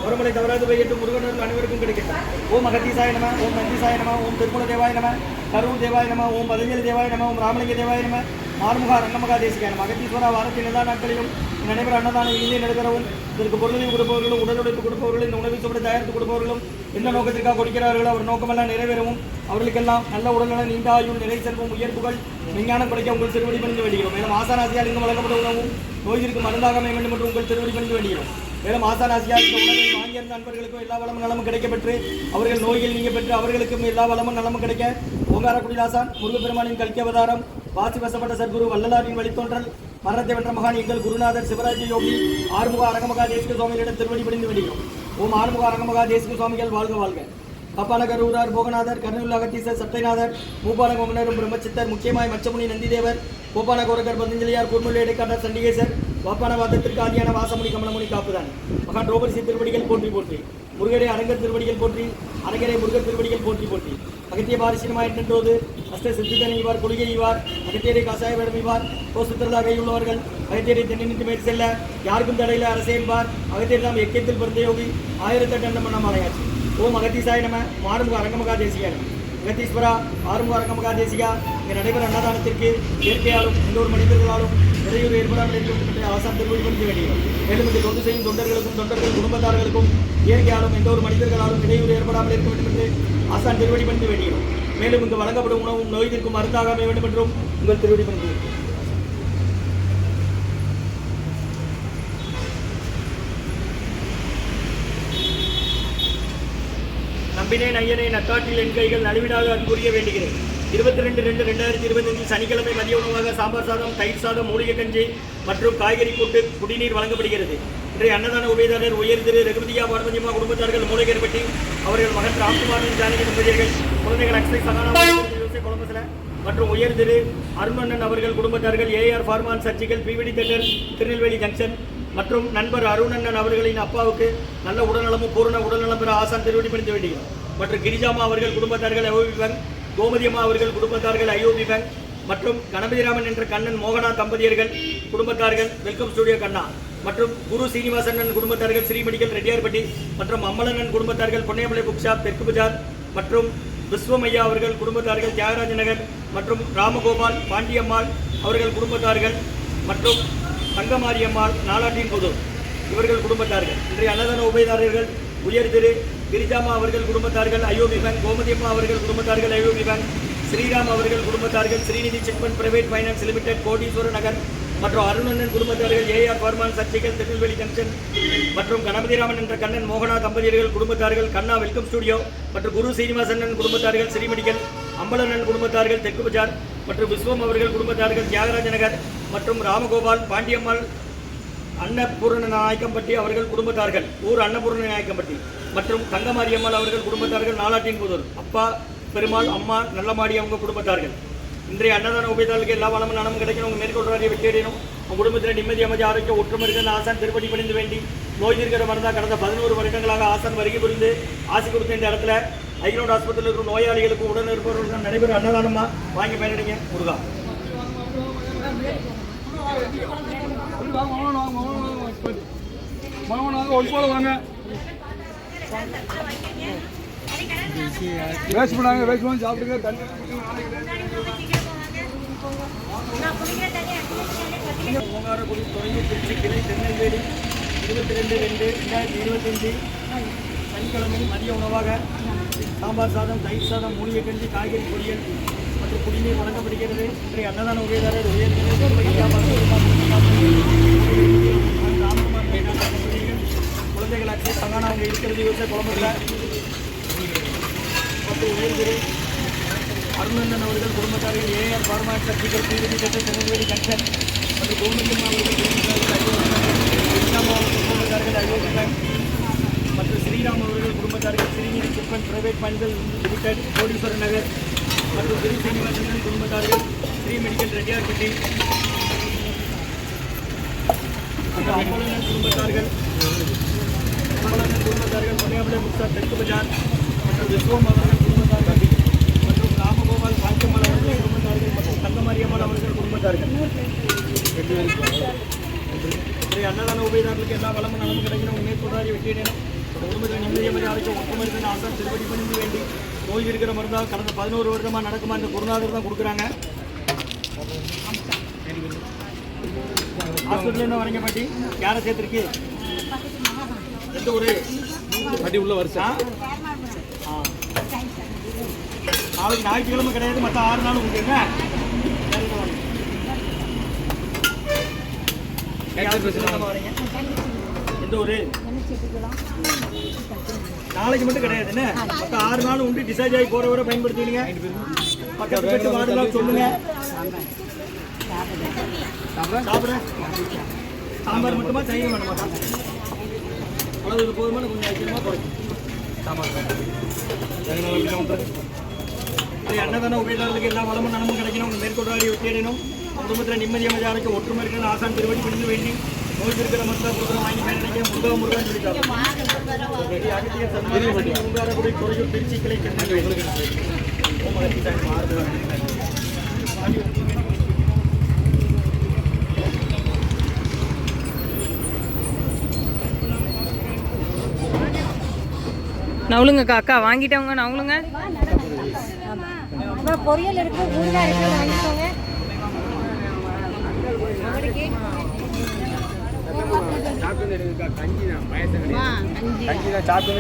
ஒருமுறை தவறாது வையட்டும் முருகனர்கள் அனைவருக்கும் கிடைக்கட்டும். ஓம் அகத்தீசாய நம, ஓம் நந்திசாய நம, ஓம் திருக்குல தேவாய நம, கரூர் தேவாய நம, ஓம் பதஞ்சலி தேவாய நம, ஓம் ராமலிங்க தேவாய நம, ஆறுமுக ரங்கமகா தேசிகாய நம. அகத்தீஸ்வரா வாரத்தின் எல்லா நாட்களிலும் நடைபெற அன்னதானம் இங்கே நடைபெறவும் இதற்கு பொருளுதவி கொடுப்பவர்களும் உடல் உழைப்பு கொடுப்பவர்களும் இந்த உணவை சுவடு தயாரித்து கொடுப்பவர்களும் எந்த நோக்கத்திற்காக கொடுக்கிறார்களோ அவர் நோக்கமெல்லாம் நிறைவேறவும் அவர்களுக்கெல்லாம் நல்ல உடல்நல நீண்டாயும் நிலை செல்வம் உயர்ப்புகள் விஞ்ஞானம் கிடைக்க உங்கள் திருவடி பணிந்து வேண்டுகிறோம். மேலும் ஆசானாசியால் இங்கு வழங்கப்பட்ட உணவும் நோய்களுக்கு மருந்தாக அமைய வேண்டும் என்று உங்கள் திருவடி பணிந்து வேண்டுகிறோம். மேலும் ஆசானாசியால் இந்த உணவை வாங்கியிருந்த நண்பர்களுக்கும் எல்லா வளமும் நலமும் கிடைக்கப்பெற்று அவர்கள் நோய்கள் நீங்க பெற்று அவர்களுக்கும் எல்லா வளமும் நலமும் கிடைக்க ஓங்காரக்குடிலாசான் முருகப்பெருமானின் கல்கி அவதாரம் வாசி வசப்பட்ட சர்க்குரு வள்ளலாரின் வழித்தோன்றல் மரணத்தை வென்ற மகான் எங்கள் குருநாதர் சிவராஜ யோகி ஆறுமுக அரங்கமகா தேசிக சுவாமிகளிடம் திருவடி பணிந்து வேண்டுகிறோம். ஓம் ஆறுமுக அரங்கமகா தேசிக சுவாமிகள் வாழ்க வாழ்க. கப்பாலகரூரார் போகநாதர் கருணூலகத்தீசர் சட்டைநாதர் மூபாலகோமனரும் பிரம்மச்சித்தர் முக்கியமாய் மச்சமுனி நந்திதேவர் கோபால கோரகர் பதஞ்சலியார் கூர்முள்ளி இடைக்காட்டர் சண்டிகேசர் வாப்பான வாதத்திற்கு ஆதியான வாசமுனி கமலமுனி காப்புதான் மகான் ரோபர்சி திருவடிகள் போற்றி போற்றி முருகரை அரங்கர் திருவடிகள் போற்றி அரங்கரை முருகர் திருவடிகள் போற்றி போற்றி அகத்திய பாரிசீனமாய் நின்றோது அஷ்ட சித்திதனை இவார் கொள்கை இவார் அகத்தியரை காசாய வேடம் இவார் கோசுத்திரதாக கையுள்ளவர்கள் அகத்தியரை தென்னின்று மேற் செல்ல யாருக்கும் தடையில அரசே என்பார் அகத்தியர் தாம் எக்கத்தில் பிறந்த யோகி 1008 மன்னமாலையாச்சு. ஓம் அகத்தீசாய நம, ஆறுமுக அரங்கமகா தேசிகா நம. அகத்தீஸ்வரா ஆறுமுக அரங்கமகா தேசிகா இங்கே நடைபெற அன்னதானத்திற்கு இயற்கையாலும் எந்தொரு மனிதர்களாலும் இடையூறு ஏற்படாமல் இருக்க வேண்டும் என்று ஆசான் திருவடி பணிந்து வேண்டுகிறோம். மேலும் இதை தொண்டு செய்யும் தொண்டர்களுக்கும் தொண்டர்கள் குடும்பத்தார்களுக்கும் இயற்கையாலும் எந்த ஒரு மனிதர்களாலும் இடையூறு ஏற்படாமல் இருக்க வேண்டும் என்று ஆசான் திருவடி பணிந்து வேண்டுகிறோம். மேலும் இங்கு வழங்கப்படும் உணவும் நோய்களுக்கும் மருந்தாக அமைய வேண்டும் என்றும் உங்கள் திருவடி பணிந்து வேண்டுகிறோம். நம்பினேன் ஐயனை நக்காட்டில் என் கைகள் நழுவிடாத அன்புரிய வேண்டுகிறேன். 22/2/2025 சனிக்கிழமை மதிய உணவாக சாம்பார் சாதம், தயிர் சாதம், மூலிகை கஞ்சி மற்றும் காய்கறி கூட்டு குடிநீர் வழங்கப்படுகிறது. இன்றைய அன்னதான உபயதாரர் உயர் திரு ரகுபதியா பார்வதியம்மா குடும்பத்தார்கள் மூலிகைப்பட்டி அவர்கள் மகன் ராம்குமாரின் ஜானகி தம்பதியர்கள் குழந்தைகள் அக்ஷய் சகானா கொலம்பசில மற்றும் உயர் திரு அருணண்ணன் அவர்கள் குடும்பத்தார்கள் AR ஃபார்மான் surgical பிவிடி theatre Tirunelveli junction மற்றும் நண்பர் அருணண்ணன் அவர்களின் அப்பாவுக்கு நல்ல உடல்நலமும் பூரண உடல்நலம் பெற ஆசான் திருவடி பணிந்து வேண்டுகிறோம். மற்றும் கிரிஜாமா அவர்கள் குடும்பத்தார்கள் ஐஓபி பேங்க், கோமதியம்மா அவர்கள் குடும்பத்தார்கள் ஐஓபி பேங்க் மற்றும் கணபதிராமன் என்ற கண்ணன் மோகனா தம்பதியர்கள் குடும்பத்தார்கள் வெல்கம் ஸ்டுடியோ கண்ணா மற்றும் குரு சீனிவாசன் குடும்பத்தார்கள் ஸ்ரீ மெடிக்கல் ரெட்டியார்பட்டி மற்றும் அம்மலண்ணன் குடும்பத்தார்கள் பொன்னையமலை புக் ஷாப் தெற்கு பஜார் மற்றும் விஸ்வமையா அவர்கள் குடும்பத்தார்கள் தியாகராஜ நகர் மற்றும் ராமகோபால் பாண்டியம்மாள் அவர்கள் குடும்பத்தார்கள் மற்றும் தங்கமாரியம்மாள் நாலாட்டின் புதூர் இவர்கள் குடும்பத்தார்கள். இன்றைய அன்னதான உபயதாரர்கள் உயர் திரு கிரிஜாமா அவர்கள் குடும்பத்தார்கள் ஐஓபி பேங்க், கோமதியம்மா அவர்கள் குடும்பத்தார்கள் ஐஓபி பேங்க், ஸ்ரீராம் அவர்கள் குடும்பத்தார்கள் Srinidhi chit fund private finance limited கோடீஸ்வர நகர் மற்றும் அருணண்ணன் குடும்பத்தார்கள் ஏஆர் ஃபார்மான் சர்ஜிக்கல் திருநெல்வேலி ஜங்ஷன் மற்றும் கணபதிராமன் என்ற கண்ணன் மோகனா தம்பதியர்கள் குடும்பத்தார்கள் கண்ணா வெல்கம் ஸ்டுடியோ மற்றும் குரு சீனிவாசன் குடும்பத்தார்கள் ஸ்ரீ மெடிக்கல் அம்பலண்ணன் குடும்பத்தார்கள் தெற்கு பஜார் மற்றும் விஸ்வம் அவர்கள் குடும்பத்தார்கள் தியாகராஜ நகர் மற்றும் ராமகோபால் பாண்டியம்மாள் அன்னபூர்ண நாயக்கம்பட்டி அவர்கள் குடும்பத்தார்கள் ஊர் அன்னபூர்ண நாயக்கம்பட்டி மற்றும் தங்கமாரியம்மாள் அவர்கள் குடும்பத்தார்கள் நாலாட்டின் புதூர் அப்பா பெருமாள் அம்மா நல்லமாடி அவங்க குடும்பத்தார்கள். இன்றைய அன்னதான உபயதாரர்களுக்கு எல்லா வளமும் நலமும் கிடைக்கணும். உங்கள் மேற்கொள்றாரியை வெற்றியடையணும். உங்கள் குடும்பத்தில் நிம்மதி அமைதி ஆரோக்கிய ஒற்றுமை இருக்கிற ஆசான் திருப்படி பணிந்து வேண்டி நோய் தீர்க்கிற மருந்தாக கடந்த 11 வருடங்களாக ஆசான் வருகை புரிந்து ஆசி கொடுத்த இந்த இடத்துல ஐநோடு ஆஸ்பத்திரியில் இருக்கிற நோயாளிகளுக்கும் உடன் இருப்பவர்களுக்கும் நடைபெறும் அன்னதானமாக வாங்கி பயனடைங்க. முருகா வாங்க வேஸ்ட் பண்ணாங்க, வேஸ்ட் பண்ணி சாப்பிடுங்க. தண்ணி ஓங்காரக்குடி தொடங்கி திருச்சி கிளை திருநெல்வேலி 22/2/2025 சனிக்கிழமை மதிய உணவாக சாம்பார் சாதம், தயிர் சாதம், மூலிகை கஞ்சி, காய்கறி பொரியல் மற்றும் குடிநீர் வழங்கப்படுகிறது. இன்றைய அன்னதான உபயதாரர் குழந்தைகள் அக்ஷய் சங்கானா அவங்க இருக்கிறது யோசிச்ச குழம்புல மற்றும் உயர் திரு அருணண்ணன் அவர்கள் குடும்பத்தார்கள் AR format surgical பிவிடி theatre Tirunelveli junction மற்றும் கோமதியம்மா அவர்கள் குடும்பத்தார்கள் ஐஓபி பேங்க் மற்றும் ஸ்ரீராம் அவர்கள் குடும்பத்தார்கள் Srinidhi chit fund private finance limited கோடீஸ்வர நகர் மற்றும் திரு சீனிவாசன் குடும்பத்தார்கள் ஸ்ரீ மெடிக்கல் ரெட்டியார்பட்டி அம்பலநன் குடும்பத்தார்கள் பொன்னையாமலை முக்தா தெற்கு பஜார் மற்றும் விஸ்வம் அவர்கள் குடும்பத்தார்கள் மற்றும் ராமகோபால் பாக்கியம்மாள் அவர்கள் குடும்பத்தார்கள் மற்றும் தங்கமாரியம்மாள் அவர்கள் குடும்பத்தார்கள் அன்னதான உபயதாரர்களுக்கு எல்லா வளமும் நலமும் கிடைக்கணும் உண்மை சொல்றாரி வெற்றியிடணும் குடும்பத்தில் நிம்மதியமதி அழைக்க ஒற்றுமருக்கு ஆசான் திருப்பதி பணிந்து வேண்டி நோய் இருக்கிற மருந்தாக கடந்த 11 வருடமாக நடக்குமா இந்த குருநாதர் தான் கொடுக்குறாங்க. ஹாஸ்பிட்டல் என்ன வரீங்க பாட்டி? யாரை சேர்த்துருக்கு? எந்த ஊர்? பாட்டி உள்ள வருஷா? நாளைக்கு ஞாயிற்றுக்கிழமை கிடையாது, மற்ற 6 நாளும் உண்டுங்க. வரீங்க எந்த ஊர்? நாளைக்கு மட்டும் கிடையாதுன்னு மற்ற 6 நாளும் உண்டு. டிஸ்சார்ஜ் ஆகி போற வரை பயன்படுத்திடுங்க. பக்கத்து பக்கத்து வார்டுலாம் சொல்லுங்க. சாப்பிட சாம்பார் மட்டுமா சைவம் வேணுமா? அளவு போதுமான கொஞ்சம் ஐக்கியமாக குறைக்கும். அன்னதான உபயதாரர்களுக்கு எல்லா வளமும் நலமும் கிடைக்கணும். உங்கள் மேற்கொள்றாடி வெற்றியடையணும். குடும்பத்தில் நிம்மதி அமைதியாக ஒற்றுமை இருக்கிற ஆசான் திருவடி பிடிந்து வேண்டி நோய் இருக்கிற மக்கள் கொடுக்குற வாங்கி மேலே முருகான்னு சொல்லிட்டாங்க. அகத்திய சன்மாதி உங்காரக்குடி குறையும் திருச்சி கிளை நவுளுங்கக்கா அக்கா வாங்கிட்டவங்க நவுளுங்க. பொரியல் இருக்கு, ஊறுகாய் இருக்கு, வாங்கிக்கோங்க. சாப்பிட்டு